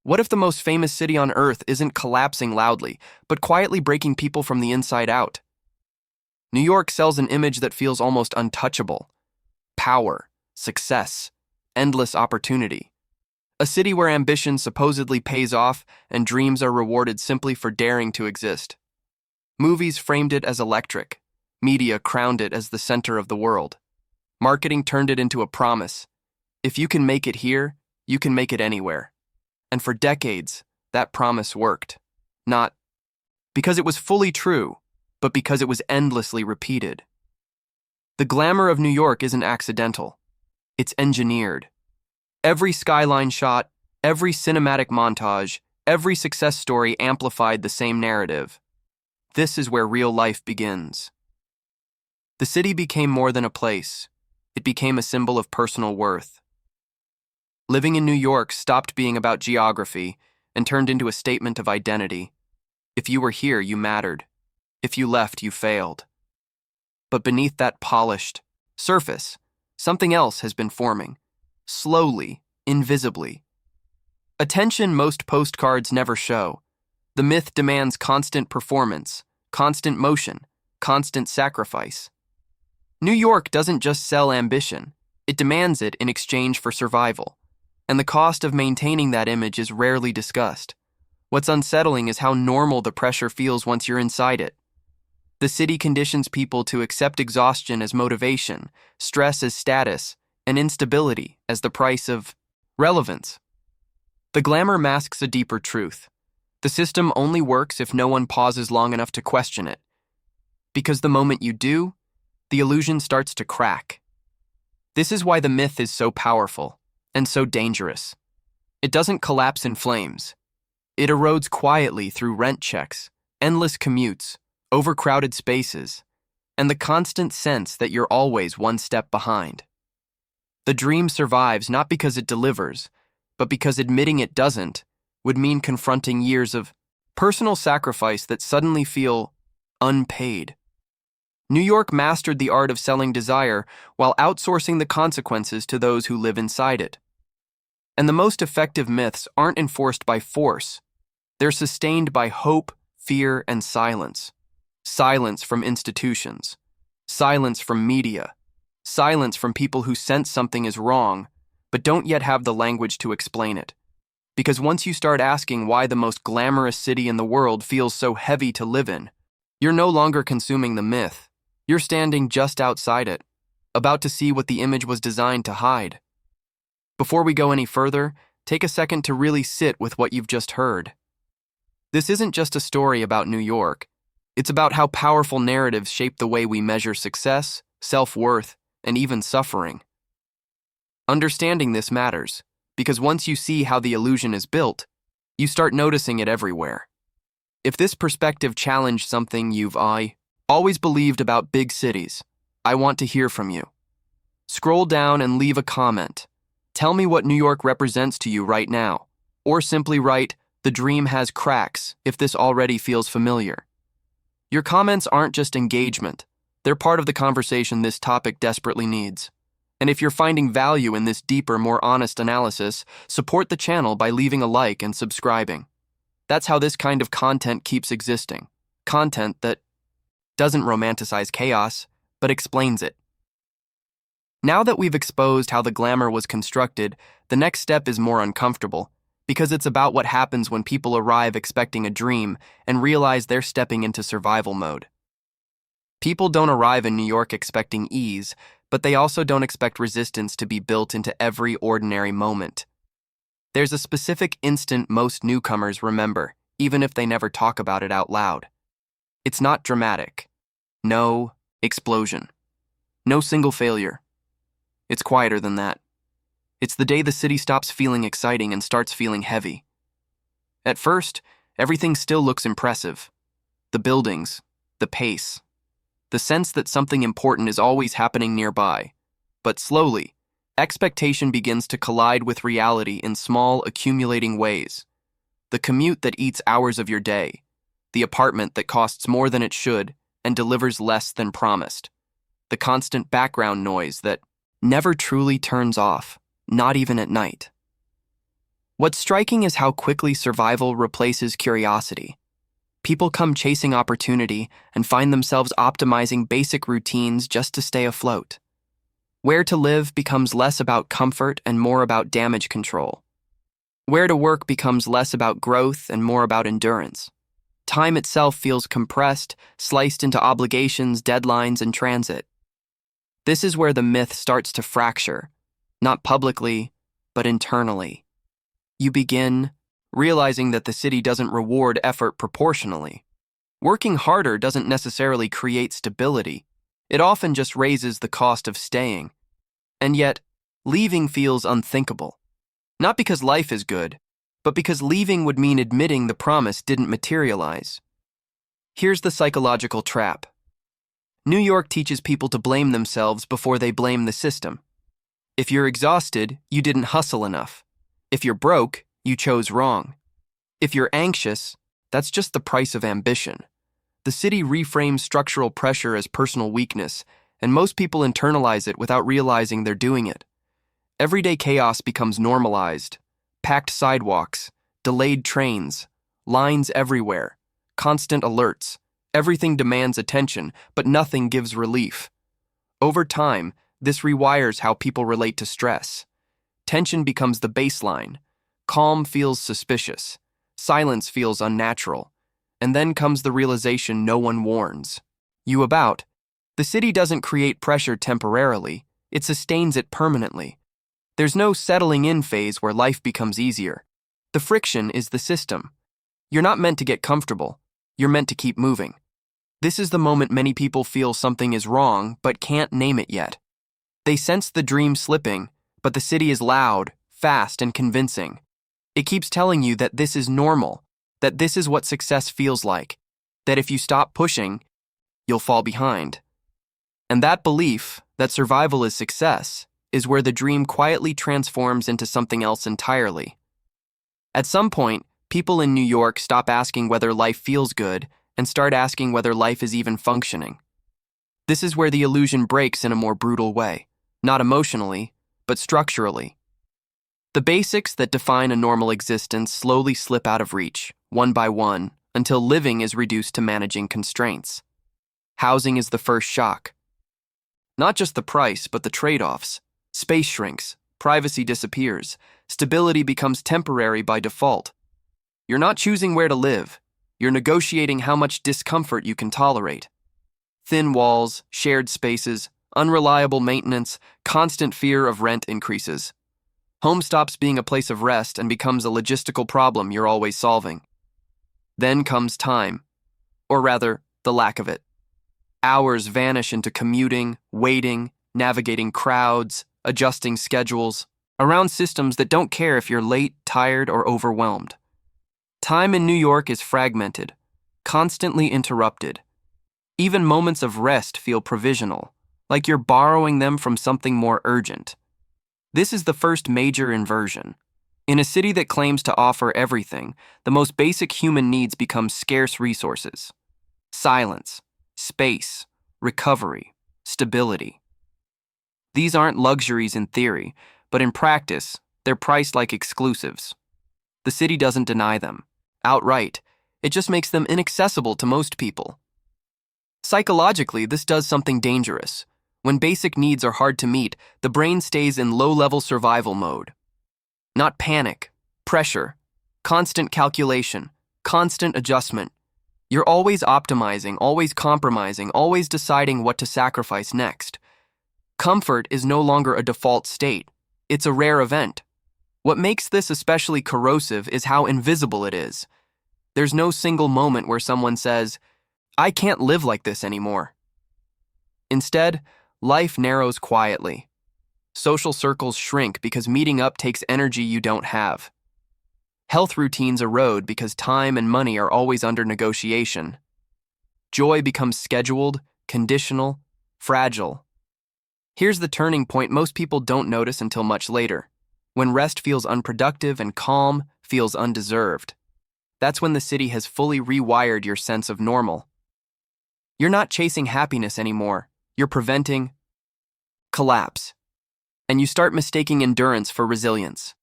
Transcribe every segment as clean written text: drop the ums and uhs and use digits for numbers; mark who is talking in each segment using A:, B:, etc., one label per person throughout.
A: What if the most famous city on Earth isn't collapsing loudly, but quietly breaking people from the inside out? New York sells an image that feels almost untouchable. Power, success, endless opportunity. A city where ambition supposedly pays off and dreams are rewarded simply for daring to exist. Movies framed it as electric. Media crowned it as the center of the world. Marketing turned it into a promise. If you can make it here, you can make it anywhere. And for decades, that promise worked. Not because it was fully true, but because it was endlessly repeated. The glamour of New York isn't accidental. It's engineered. Every skyline shot, every cinematic montage, every success story amplified the same narrative. This is where real life begins. The city became more than a place. It became a symbol of personal worth. Living in New York stopped being about geography and turned into a statement of identity. If you were here, you mattered. If you left, you failed. But beneath that polished surface, something else has been forming. Slowly, invisibly. A tension most postcards never show. The myth demands constant performance, constant motion, constant sacrifice. New York doesn't just sell ambition, it demands it in exchange for survival. And the cost of maintaining that image is rarely discussed. What's unsettling is how normal the pressure feels once you're inside it. The city conditions people to accept exhaustion as motivation, stress as status, and instability as the price of relevance. The glamour masks a deeper truth. The system only works if no one pauses long enough to question it. Because the moment you do, the illusion starts to crack. This is why the myth is so powerful and so dangerous. It doesn't collapse in flames. It erodes quietly through rent checks, endless commutes, overcrowded spaces, and the constant sense that you're always one step behind. The dream survives not because it delivers, but because admitting it doesn't would mean confronting years of personal sacrifice that suddenly feel unpaid. New York mastered the art of selling desire while outsourcing the consequences to those who live inside it. And the most effective myths aren't enforced by force. They're sustained by hope, fear, and silence. Silence from institutions. Silence from media. Silence from people who sense something is wrong, but don't yet have the language to explain it. Because once you start asking why the most glamorous city in the world feels so heavy to live in, you're no longer consuming the myth. You're standing just outside it, about to see what the image was designed to hide. Before we go any further, take a second to really sit with what you've just heard. This isn't just a story about New York. It's about how powerful narratives shape the way we measure success, self-worth, and even suffering. Understanding this matters, because once you see how the illusion is built, you start noticing it everywhere. If this perspective challenged something you've always believed about big cities, I want to hear from you. Scroll down and leave a comment. Tell me what New York represents to you right now, or simply write, "The dream has cracks," if this already feels familiar. Your comments aren't just engagement. They're part of the conversation this topic desperately needs. And if you're finding value in this deeper, more honest analysis, support the channel by leaving a like and subscribing. That's how this kind of content keeps existing. Content that doesn't romanticize chaos, but explains it. Now that we've exposed how the glamour was constructed, the next step is more uncomfortable, because it's about what happens when people arrive expecting a dream and realize they're stepping into survival mode. People don't arrive in New York expecting ease, but they also don't expect resistance to be built into every ordinary moment. There's a specific instant most newcomers remember, even if they never talk about it out loud. It's not dramatic. No explosion. No single failure. It's quieter than that. It's the day the city stops feeling exciting and starts feeling heavy. At first, everything still looks impressive. The buildings, the pace, the sense that something important is always happening nearby. But slowly, expectation begins to collide with reality in small, accumulating ways. The commute that eats hours of your day, the apartment that costs more than it should and delivers less than promised, the constant background noise that never truly turns off, not even at night. What's striking is how quickly survival replaces curiosity. People come chasing opportunity and find themselves optimizing basic routines just to stay afloat. Where to live becomes less about comfort and more about damage control. Where to work becomes less about growth and more about endurance. Time itself feels compressed, sliced into obligations, deadlines, and transit. This is where the myth starts to fracture, not publicly, but internally. You begin realizing that the city doesn't reward effort proportionally. Working harder doesn't necessarily create stability. It often just raises the cost of staying. And yet, leaving feels unthinkable. Not because life is good, but because leaving would mean admitting the promise didn't materialize. Here's the psychological trap. New York teaches people to blame themselves before they blame the system. If you're exhausted, you didn't hustle enough. If you're broke, you chose wrong. If you're anxious, that's just the price of ambition. The city reframes structural pressure as personal weakness, and most people internalize it without realizing they're doing it. Everyday chaos becomes normalized. Packed sidewalks, delayed trains, lines everywhere, constant alerts. Everything demands attention, but nothing gives relief. Over time, this rewires how people relate to stress. Tension becomes the baseline. Calm feels suspicious. Silence feels unnatural. And then comes the realization no one warns you about. The city doesn't create pressure temporarily, it sustains it permanently. There's no settling in phase where life becomes easier. The friction is the system. You're not meant to get comfortable, you're meant to keep moving. This is the moment many people feel something is wrong but can't name it yet. They sense the dream slipping, but the city is loud, fast, and convincing. It keeps telling you that this is normal, that this is what success feels like, that if you stop pushing, you'll fall behind. And that belief, that survival is success, is where the dream quietly transforms into something else entirely. At some point, people in New York stop asking whether life feels good and start asking whether life is even functioning. This is where the illusion breaks in a more brutal way, not emotionally, but structurally. The basics that define a normal existence slowly slip out of reach, one by one, until living is reduced to managing constraints. Housing is the first shock. Not just the price, but the trade-offs. Space shrinks, privacy disappears, stability becomes temporary by default. You're not choosing where to live, you're negotiating how much discomfort you can tolerate. Thin walls, shared spaces, unreliable maintenance, constant fear of rent increases. Home stops being a place of rest and becomes a logistical problem you're always solving. Then comes time, or rather, the lack of it. Hours vanish into commuting, waiting, navigating crowds, adjusting schedules, around systems that don't care if you're late, tired, or overwhelmed. Time in New York is fragmented, constantly interrupted. Even moments of rest feel provisional, like you're borrowing them from something more urgent. This is the first major inversion. In a city that claims to offer everything, the most basic human needs become scarce resources. Silence, space, recovery, stability. These aren't luxuries in theory, but in practice, they're priced like exclusives. The city doesn't deny them. Outright, it just makes them inaccessible to most people. Psychologically, this does something dangerous. When basic needs are hard to meet, the brain stays in low-level survival mode. Not panic, pressure, constant calculation, constant adjustment. You're always optimizing, always compromising, always deciding what to sacrifice next. Comfort is no longer a default state. It's a rare event. What makes this especially corrosive is how invisible it is. There's no single moment where someone says, "I can't live like this anymore." Instead, life narrows quietly. Social circles shrink because meeting up takes energy you don't have. Health routines erode because time and money are always under negotiation. Joy becomes scheduled, conditional, fragile. Here's the turning point most people don't notice until much later, when rest feels unproductive and calm feels undeserved. That's when the city has fully rewired your sense of normal. You're not chasing happiness anymore, you're preventing collapse. And you start mistaking endurance for resilience.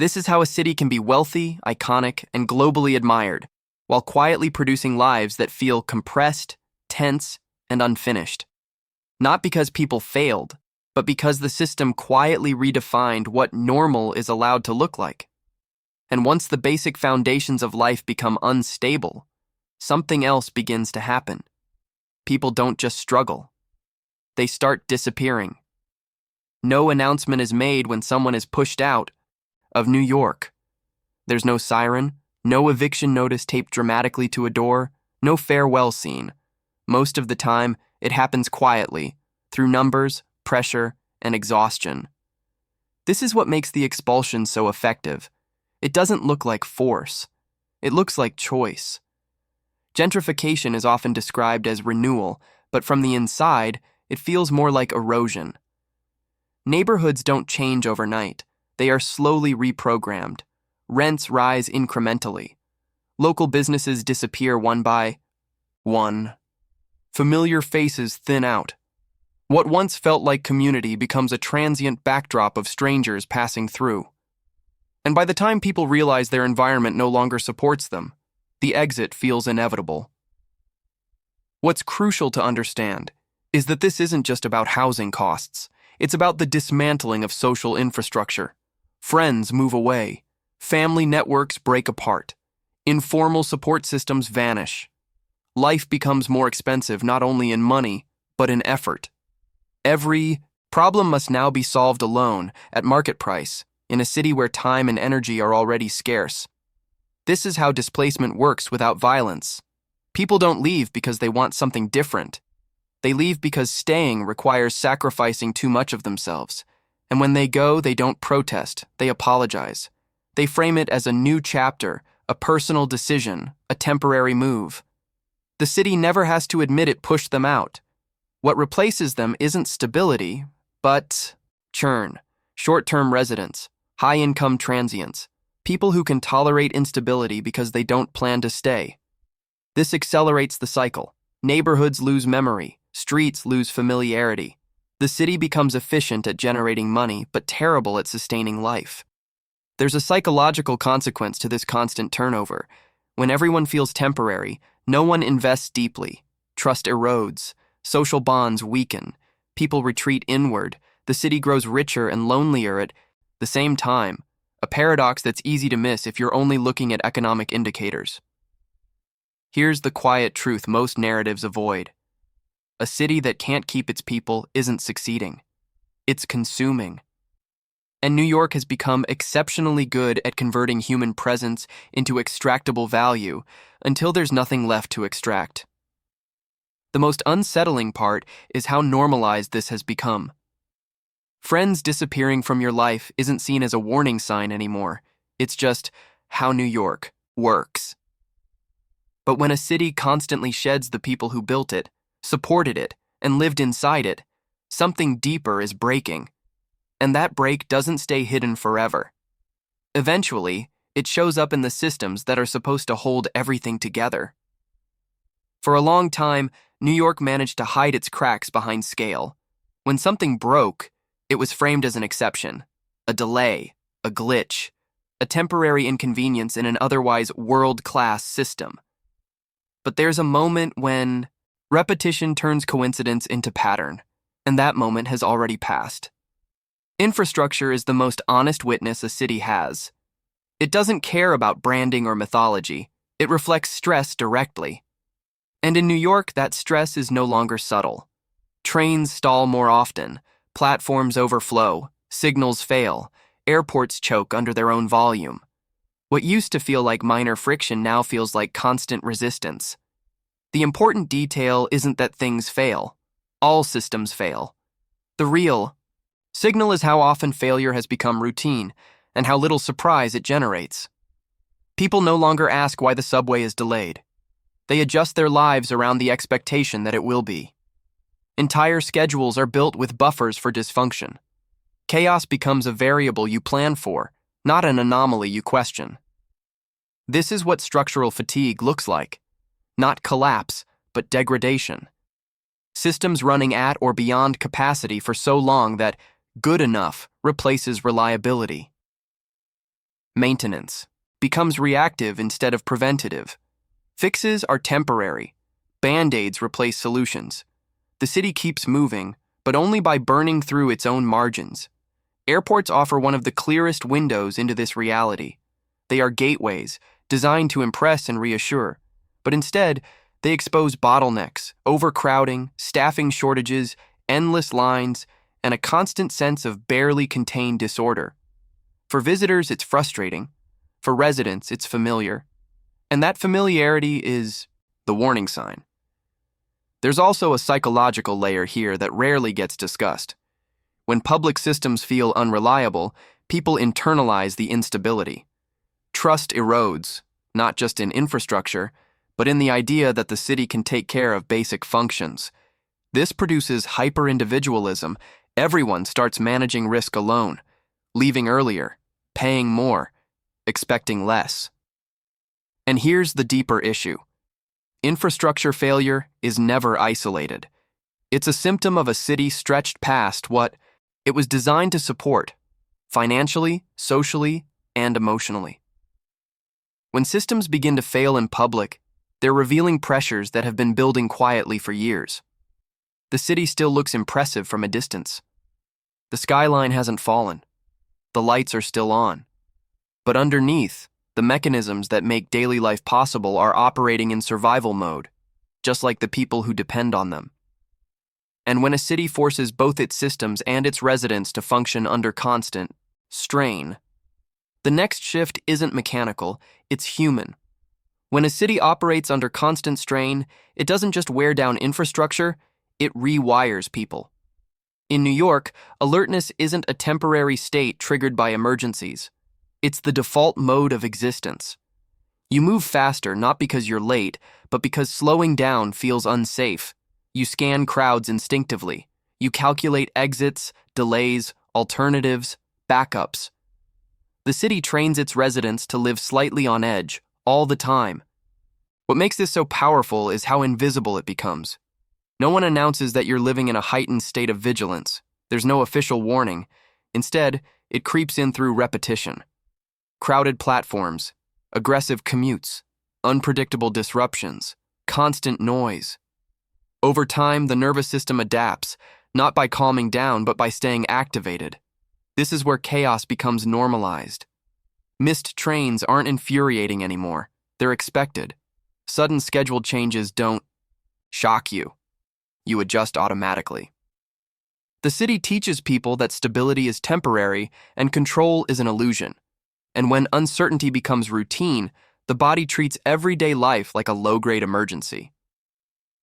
A: This is how a city can be wealthy, iconic, and globally admired, while quietly producing lives that feel compressed, tense, and unfinished. Not because people failed, but because the system quietly redefined what normal is allowed to look like. And once the basic foundations of life become unstable, something else begins to happen. People don't just struggle. They start disappearing. No announcement is made when someone is pushed out of New York. There's no siren, no eviction notice taped dramatically to a door, no farewell scene. Most of the time, it happens quietly, through numbers, pressure, and exhaustion. This is what makes the expulsion so effective. It doesn't look like force. It looks like choice. Gentrification is often described as renewal, but from the inside, it feels more like erosion. Neighborhoods don't change overnight. They are slowly reprogrammed. Rents rise incrementally. Local businesses disappear one by one. Familiar faces thin out. What once felt like community becomes a transient backdrop of strangers passing through. And by the time people realize their environment no longer supports them, the exit feels inevitable. What's crucial to understand is that this isn't just about housing costs. It's about the dismantling of social infrastructure. Friends move away. Family networks break apart. Informal support systems vanish. Life becomes more expensive not only in money, but in effort. Every problem must now be solved alone, at market price, in a city where time and energy are already scarce. This is how displacement works without violence. People don't leave because they want something different. They leave because staying requires sacrificing too much of themselves. And when they go, they don't protest, they apologize. They frame it as a new chapter, a personal decision, a temporary move. The city never has to admit it pushed them out. What replaces them isn't stability, but churn, short-term residents, high-income transients, people who can tolerate instability because they don't plan to stay. This accelerates the cycle. Neighborhoods lose memory, streets lose familiarity. The city becomes efficient at generating money, but terrible at sustaining life. There's a psychological consequence to this constant turnover. When everyone feels temporary, no one invests deeply. Trust erodes. Social bonds weaken. People retreat inward. The city grows richer and lonelier at the same time, a paradox that's easy to miss if you're only looking at economic indicators. Here's the quiet truth most narratives avoid. A city that can't keep its people isn't succeeding. It's consuming. And New York has become exceptionally good at converting human presence into extractable value until there's nothing left to extract. The most unsettling part is how normalized this has become. Friends disappearing from your life isn't seen as a warning sign anymore. It's just how New York works. But when a city constantly sheds the people who built it, supported it, and lived inside it, something deeper is breaking. And that break doesn't stay hidden forever. Eventually, it shows up in the systems that are supposed to hold everything together. For a long time, New York managed to hide its cracks behind scale. When something broke, it was framed as an exception, a delay, a glitch, a temporary inconvenience in an otherwise world-class system. But there's a moment when repetition turns coincidence into pattern, and that moment has already passed. Infrastructure is the most honest witness a city has. It doesn't care about branding or mythology. It reflects stress directly. And in New York, that stress is no longer subtle. Trains stall more often, platforms overflow, signals fail, airports choke under their own volume. What used to feel like minor friction now feels like constant resistance. The important detail isn't that things fail. All systems fail. The real signal is how often failure has become routine and how little surprise it generates. People no longer ask why the subway is delayed. They adjust their lives around the expectation that it will be. Entire schedules are built with buffers for dysfunction. Chaos becomes a variable you plan for, not an anomaly you question. This is what structural fatigue looks like. Not collapse, but degradation. Systems running at or beyond capacity for so long that good enough replaces reliability. Maintenance becomes reactive instead of preventative. Fixes are temporary. Band-aids replace solutions. The city keeps moving, but only by burning through its own margins. Airports offer one of the clearest windows into this reality. They are gateways, designed to impress and reassure, but instead, they expose bottlenecks, overcrowding, staffing shortages, endless lines, and a constant sense of barely contained disorder. For visitors, it's frustrating. For residents, it's familiar. And that familiarity is the warning sign. There's also a psychological layer here that rarely gets discussed. When public systems feel unreliable, people internalize the instability. Trust erodes, not just in infrastructure, but in the idea that the city can take care of basic functions. This produces hyper-individualism. Everyone starts managing risk alone, leaving earlier, paying more, expecting less. And here's the deeper issue. Infrastructure failure is never isolated. It's a symptom of a city stretched past what it was designed to support, financially, socially, and emotionally. When systems begin to fail in public, they're revealing pressures that have been building quietly for years. The city still looks impressive from a distance. The skyline hasn't fallen. The lights are still on. But underneath, the mechanisms that make daily life possible are operating in survival mode, just like the people who depend on them. And when a city forces both its systems and its residents to function under constant strain, the next shift isn't mechanical, it's human. When a city operates under constant strain, it doesn't just wear down infrastructure, it rewires people. In New York, alertness isn't a temporary state triggered by emergencies. It's the default mode of existence. You move faster not because you're late, but because slowing down feels unsafe. You scan crowds instinctively. You calculate exits, delays, alternatives, backups. The city trains its residents to live slightly on edge, all the time. What makes this so powerful is how invisible it becomes. No one announces that you're living in a heightened state of vigilance. There's no official warning. Instead, it creeps in through repetition. Crowded platforms, aggressive commutes, unpredictable disruptions, constant noise. Over time, the nervous system adapts, not by calming down, but by staying activated. This is where chaos becomes normalized. Missed trains aren't infuriating anymore. They're expected. Sudden schedule changes don't shock you. You adjust automatically. The city teaches people that stability is temporary and control is an illusion. And when uncertainty becomes routine, the body treats everyday life like a low-grade emergency.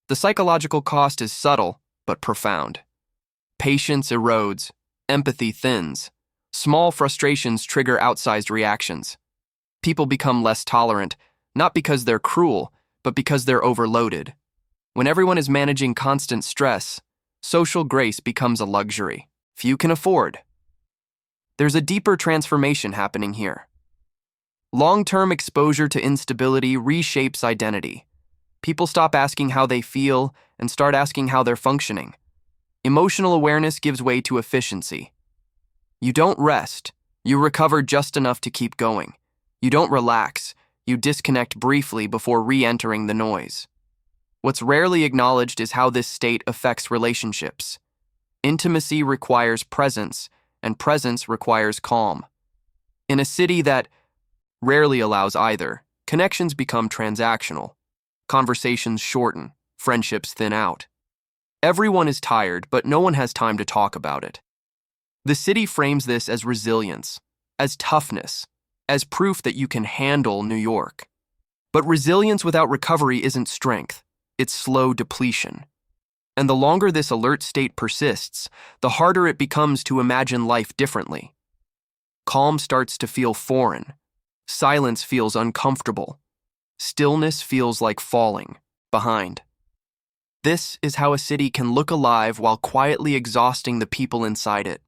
A: The psychological cost is subtle, but profound. Patience erodes, empathy thins. Small frustrations trigger outsized reactions. People become less tolerant, not because they're cruel, but because they're overloaded. When everyone is managing constant stress, social grace becomes a luxury few can afford. There's a deeper transformation happening here. Long-term exposure to instability reshapes identity. People stop asking how they feel and start asking how they're functioning. Emotional awareness gives way to efficiency. You don't rest. You recover just enough to keep going. You don't relax. You disconnect briefly before re-entering the noise. What's rarely acknowledged is how this state affects relationships. Intimacy requires presence, and presence requires calm. In a city that rarely allows either, connections become transactional. Conversations shorten, friendships thin out. Everyone is tired, but no one has time to talk about it. The city frames this as resilience, as toughness, as proof that you can handle New York. But resilience without recovery isn't strength, it's slow depletion. And the longer this alert state persists, the harder it becomes to imagine life differently. Calm starts to feel foreign. Silence feels uncomfortable. Stillness feels like falling behind. This is how a city can look alive while quietly exhausting the people inside it.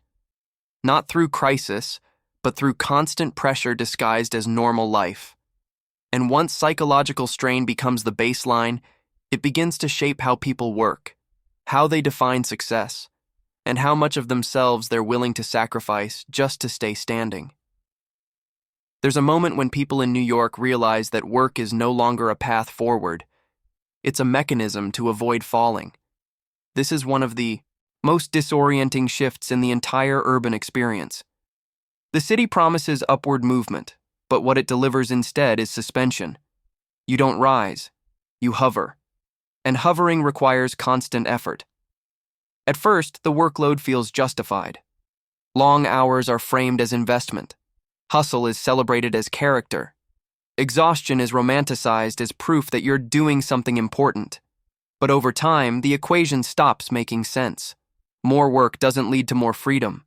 A: Not through crisis, but through constant pressure disguised as normal life. And once psychological strain becomes the baseline, it begins to shape how people work, how they define success, and how much of themselves they're willing to sacrifice just to stay standing. There's a moment when people in New York realize that work is no longer a path forward. It's a mechanism to avoid falling. This is one of the most disorienting shifts in the entire urban experience. The city promises upward movement, but what it delivers instead is suspension. You don't rise, you hover. And hovering requires constant effort. At first, the workload feels justified. Long hours are framed as investment. Hustle is celebrated as character. Exhaustion is romanticized as proof that you're doing something important. But over time, the equation stops making sense. More work doesn't lead to more freedom.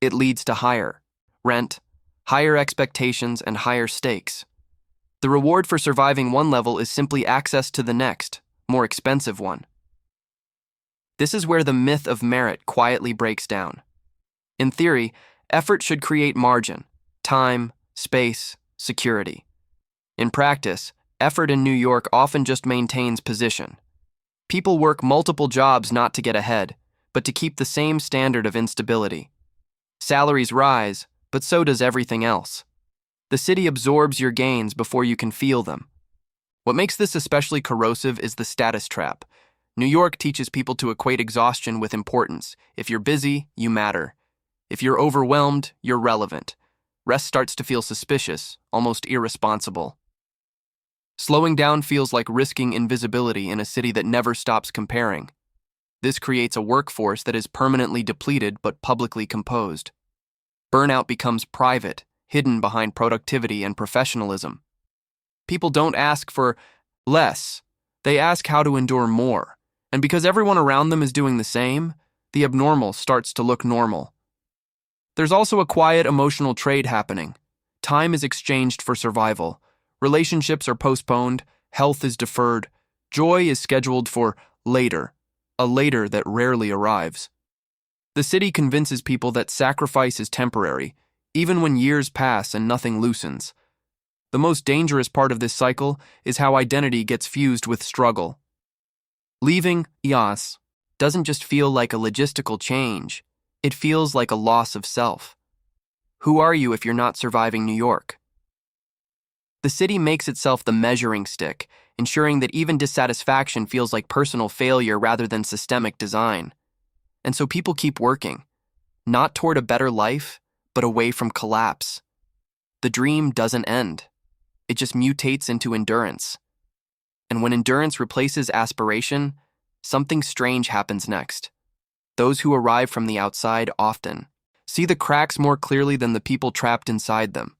A: It leads to higher rent, higher expectations, and higher stakes. The reward for surviving one level is simply access to the next, more expensive one. This is where the myth of merit quietly breaks down. In theory, effort should create margin, time, space, security. In practice, effort in New York often just maintains position. People work multiple jobs not to get ahead, but to keep the same standard of instability. Salaries rise, but so does everything else. The city absorbs your gains before you can feel them. What makes this especially corrosive is the status trap. New York teaches people to equate exhaustion with importance. If you're busy, you matter. If you're overwhelmed, you're relevant. Rest starts to feel suspicious, almost irresponsible. Slowing down feels like risking invisibility in a city that never stops comparing. This creates a workforce that is permanently depleted but publicly composed. Burnout becomes private, hidden behind productivity and professionalism. People don't ask for less, they ask how to endure more. And because everyone around them is doing the same, the abnormal starts to look normal. There's also a quiet emotional trade happening. Time is exchanged for survival. Relationships are postponed, health is deferred, joy is scheduled for later, a later that rarely arrives. The city convinces people that sacrifice is temporary, even when years pass and nothing loosens. The most dangerous part of this cycle is how identity gets fused with struggle. Leaving IAS doesn't just feel like a logistical change, it feels like a loss of self. Who are you if you're not surviving New York? The city makes itself the measuring stick, ensuring that even dissatisfaction feels like personal failure rather than systemic design. And so people keep working, not toward a better life, but away from collapse. The dream doesn't end. It just mutates into endurance. And when endurance replaces aspiration, something strange happens next. Those who arrive from the outside often see the cracks more clearly than the people trapped inside them.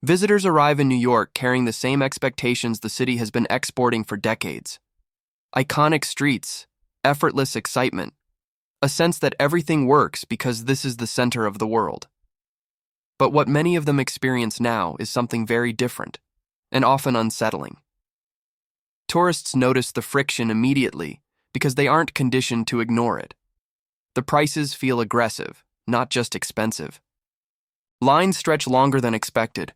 A: Visitors arrive in New York carrying the same expectations the city has been exporting for decades. Iconic streets, effortless excitement, a sense that everything works because this is the center of the world. But what many of them experience now is something very different, and often unsettling. Tourists notice the friction immediately because they aren't conditioned to ignore it. The prices feel aggressive, not just expensive. Lines stretch longer than expected.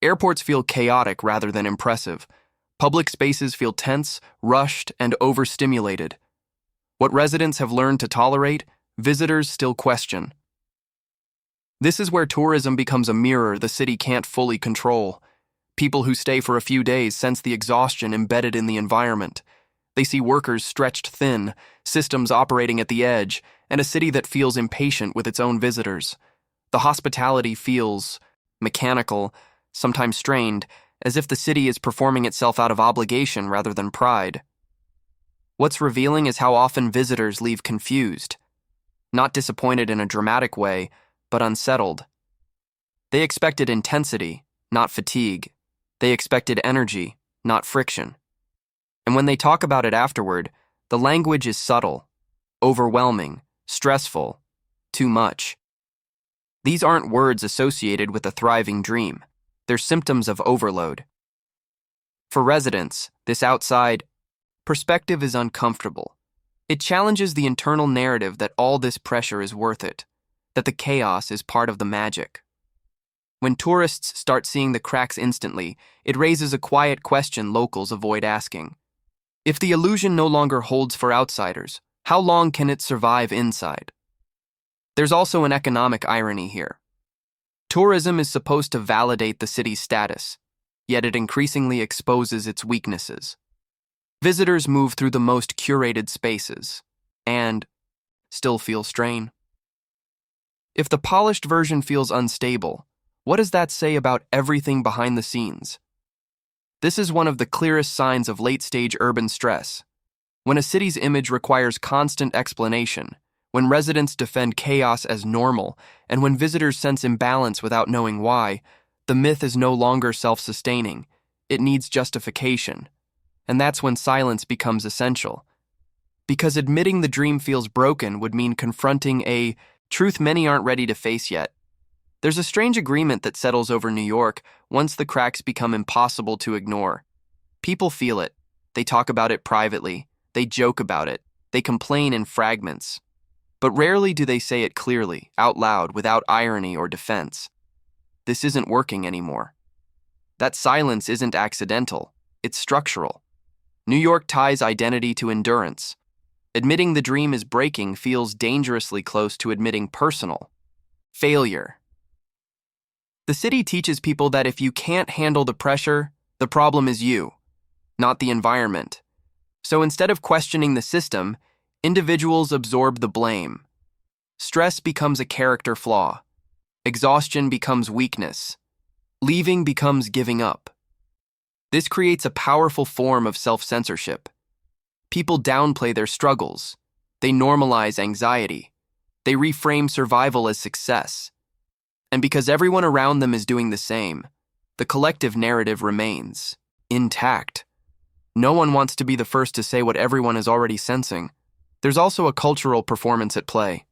A: Airports feel chaotic rather than impressive. Public spaces feel tense, rushed, and overstimulated. What residents have learned to tolerate, visitors still question. This is where tourism becomes a mirror the city can't fully control. People who stay for a few days sense the exhaustion embedded in the environment. They see workers stretched thin, systems operating at the edge, and a city that feels impatient with its own visitors. The hospitality feels mechanical, sometimes strained, as if the city is performing itself out of obligation rather than pride. What's revealing is how often visitors leave confused, not disappointed in a dramatic way, but unsettled. They expected intensity, not fatigue. They expected energy, not friction. And when they talk about it afterward, the language is subtle, overwhelming, stressful, too much. These aren't words associated with a thriving dream. They're symptoms of overload. For residents, this outside perspective is uncomfortable. It challenges the internal narrative that all this pressure is worth it, that the chaos is part of the magic. When tourists start seeing the cracks instantly, it raises a quiet question locals avoid asking. If the illusion no longer holds for outsiders, how long can it survive inside? There's also an economic irony here. Tourism is supposed to validate the city's status, yet it increasingly exposes its weaknesses. Visitors move through the most curated spaces and still feel strain. If the polished version feels unstable, what does that say about everything behind the scenes? This is one of the clearest signs of late-stage urban stress. When a city's image requires constant explanation, when residents defend chaos as normal, and when visitors sense imbalance without knowing why, the myth is no longer self-sustaining. It needs justification. And that's when silence becomes essential. Because admitting the dream feels broken would mean confronting a truth many aren't ready to face yet. There's a strange agreement that settles over New York once the cracks become impossible to ignore. People feel it. They talk about it privately. They joke about it. They complain in fragments. But rarely do they say it clearly, out loud, without irony or defense. This isn't working anymore. That silence isn't accidental. It's structural. New York ties identity to endurance. Admitting the dream is breaking feels dangerously close to admitting personal failure. The city teaches people that if you can't handle the pressure, the problem is you, not the environment. So instead of questioning the system, individuals absorb the blame. Stress becomes a character flaw. Exhaustion becomes weakness. Leaving becomes giving up. This creates a powerful form of self-censorship. People downplay their struggles. They normalize anxiety. They reframe survival as success. And because everyone around them is doing the same, the collective narrative remains intact. No one wants to be the first to say what everyone is already sensing. There's also a cultural performance at play.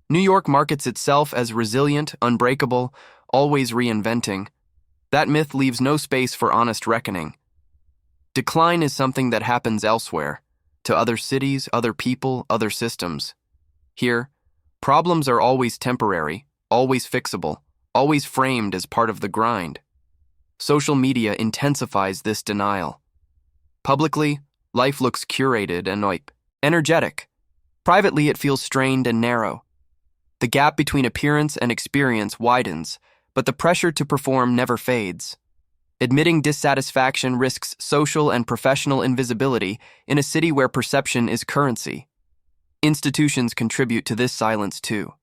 A: New York markets itself as resilient, unbreakable, always reinventing. That myth leaves no space for honest reckoning. Decline is something that happens elsewhere, to other cities, other people, other systems. Here, problems are always temporary, always fixable, always framed as part of the grind. Social media intensifies this denial. Publicly, life looks curated and energetic. Privately, it feels strained and narrow. The gap between appearance and experience widens, but the pressure to perform never fades. Admitting dissatisfaction risks social and professional invisibility in a city where perception is currency. Institutions contribute to this silence too.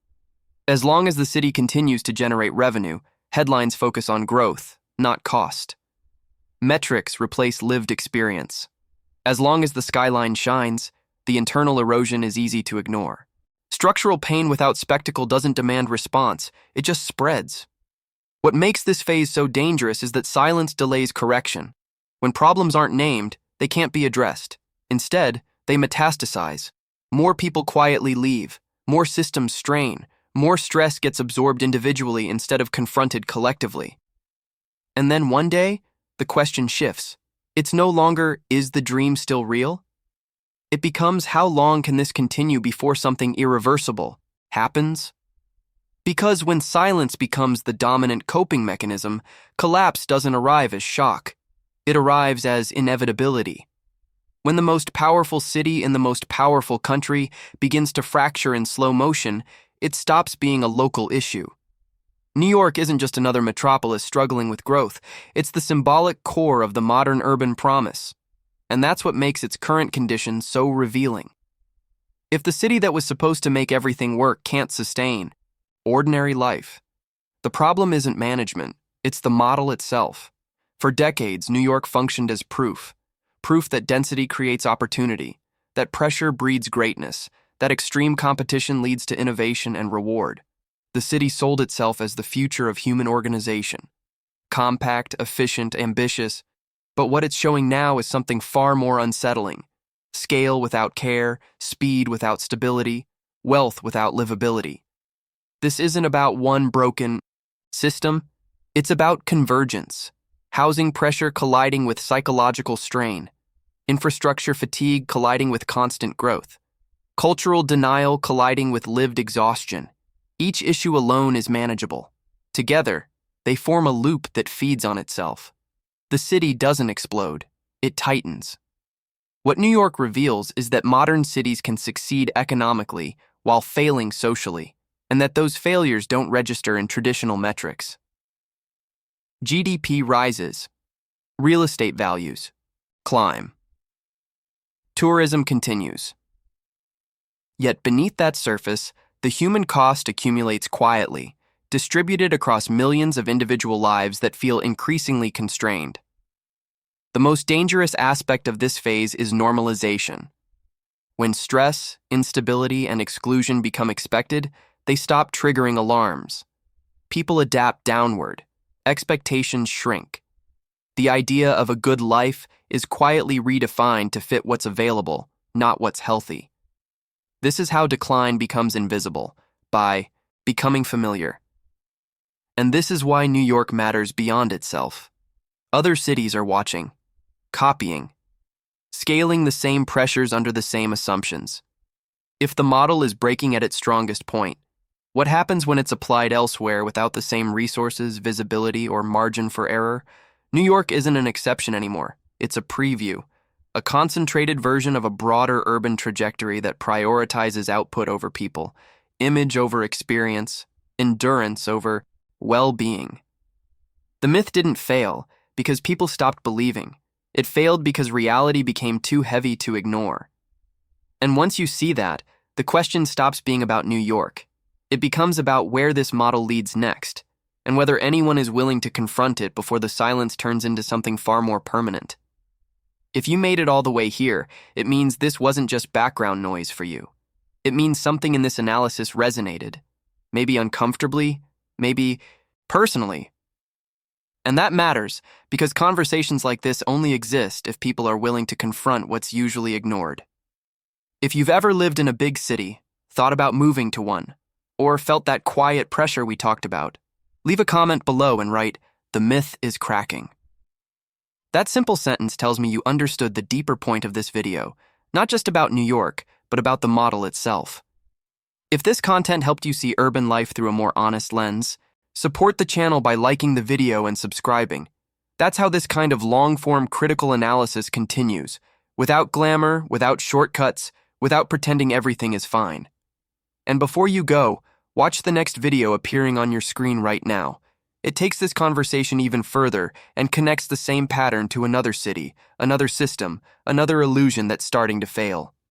A: As long as the city continues to generate revenue, headlines focus on growth, not cost. Metrics replace lived experience. As long as the skyline shines, the internal erosion is easy to ignore. Structural pain without spectacle doesn't demand response, it just spreads. What makes this phase so dangerous is that silence delays correction. When problems aren't named, they can't be addressed. Instead, they metastasize. More people quietly leave, more systems strain, more stress gets absorbed individually instead of confronted collectively. And then one day, the question shifts. It's no longer, is the dream still real? It becomes, how long can this continue before something irreversible happens? Because when silence becomes the dominant coping mechanism, collapse doesn't arrive as shock. It arrives as inevitability. When the most powerful city in the most powerful country begins to fracture in slow motion, it stops being a local issue. New York isn't just another metropolis struggling with growth. It's the symbolic core of the modern urban promise. And that's what makes its current condition so revealing. If the city that was supposed to make everything work can't sustain ordinary life, the problem isn't management, it's the model itself. For decades, New York functioned as proof that density creates opportunity, that pressure breeds greatness, that extreme competition leads to innovation and reward. The city sold itself as the future of human organization. Compact, efficient, ambitious, but what it's showing now is something far more unsettling. Scale without care, speed without stability, wealth without livability. This isn't about one broken system, it's about convergence. Housing pressure colliding with psychological strain. Infrastructure fatigue colliding with constant growth. Cultural denial colliding with lived exhaustion. Each issue alone is manageable. Together, they form a loop that feeds on itself. The city doesn't explode, it tightens. What New York reveals is that modern cities can succeed economically while failing socially. and that those failures don't register in traditional metrics. GDP rises. Real estate values climb. Tourism continues. Yet beneath that surface, the human cost accumulates quietly, distributed across millions of individual lives that feel increasingly constrained. The most dangerous aspect of this phase is normalization. When stress, instability, and exclusion become expected, they stop triggering alarms. People adapt downward. Expectations shrink. The idea of a good life is quietly redefined to fit what's available, not what's healthy. This is how decline becomes invisible, by becoming familiar. And this is why New York matters beyond itself. Other cities are watching, copying, scaling the same pressures under the same assumptions. If the model is breaking at its strongest point, what happens when it's applied elsewhere without the same resources, visibility, or margin for error? New York isn't an exception anymore. It's a preview, a concentrated version of a broader urban trajectory that prioritizes output over people, image over experience, endurance over well-being. The myth didn't fail because people stopped believing. It failed because reality became too heavy to ignore. And once you see that, the question stops being about New York. It becomes about where this model leads next, and whether anyone is willing to confront it before the silence turns into something far more permanent. If you made it all the way here, it means this wasn't just background noise for you. It means something in this analysis resonated, maybe uncomfortably, maybe personally. And that matters, because conversations like this only exist if people are willing to confront what's usually ignored. If you've ever lived in a big city, thought about moving to one, or felt that quiet pressure we talked about, leave a comment below and write, "The myth is cracking." That simple sentence tells me you understood the deeper point of this video, not just about New York, but about the model itself. If this content helped you see urban life through a more honest lens, support the channel by liking the video and subscribing. That's how this kind of long-form critical analysis continues, without glamour, without shortcuts, without pretending everything is fine. And before you go, watch the next video appearing on your screen right now. It takes this conversation even further and connects the same pattern to another city, another system, another illusion that's starting to fail.